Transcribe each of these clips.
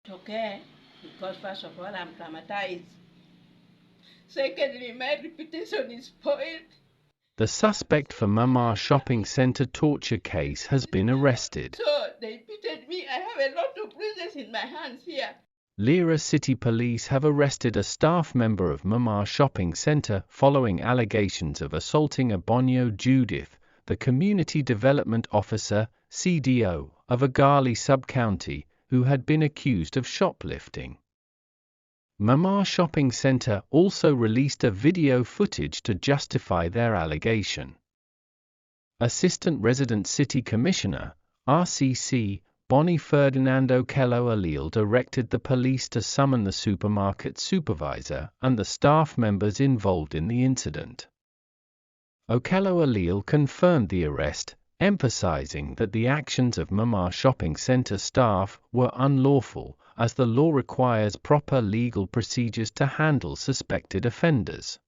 Okay, because first of all, I'm traumatized. Secondly, my reputation is spoiled. The suspect for Mama Shopping Centre torture case has been arrested. So they beated me. I have a lot of bruises in my hands here. Lira City Police have arrested a staff member of Mama Shopping Centre following allegations of assaulting Abonyo Judith, the Community Development Officer, CDO, of Agali Sub-County, who had been accused of shoplifting. Mama Shopping Centre also released a video footage to justify their allegation. Assistant Resident City Commissioner, RCC, Bonnie Ferdinando Kello Alil directed the police to summon the supermarket supervisor and the staff members involved in the incident. Okello Alil confirmed the arrest, emphasizing that the actions of Mama Shopping Centre staff were unlawful, as the law requires proper legal procedures to handle suspected offenders.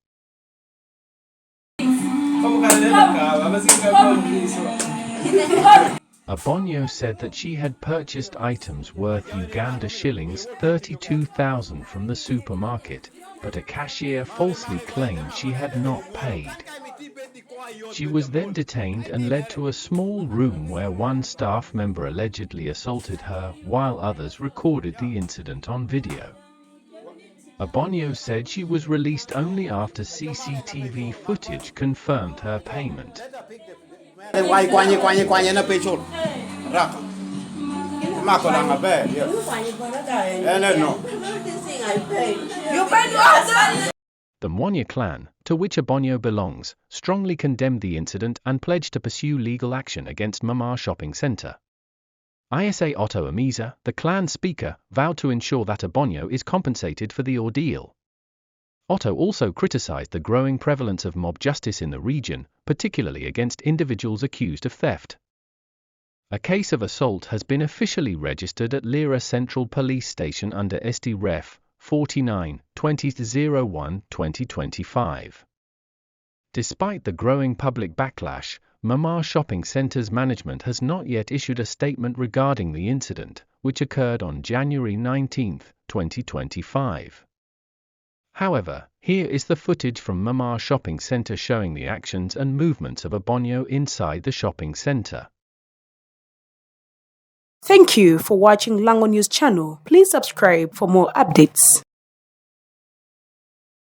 Abonyo said that she had purchased items worth Uganda shillings 32,000 from the supermarket, but a cashier falsely claimed she had not paid. She was then detained and led to a small room where one staff member allegedly assaulted her, while others recorded the incident on video. Abonyo said she was released only after CCTV footage confirmed her payment. The Mwanya clan, to which Abonyo belongs, strongly condemned the incident and pledged to pursue legal action against Mama Shopping Centre. Isa Otto Amiza, the clan speaker, vowed to ensure that Abonyo is compensated for the ordeal. Otto also criticized the growing prevalence of mob justice in the region, particularly against individuals accused of theft. A case of assault has been officially registered at Lira Central Police Station under SD Ref 49-2001-2025. Despite the growing public backlash, Mama Shopping Centre's management has not yet issued a statement regarding the incident, which occurred on January 19, 2025. However, here is the footage from Mama Shopping Centre showing the actions and movements of Abonyo inside the shopping centre. Thank you for watching Lango News channel. Please subscribe for more updates.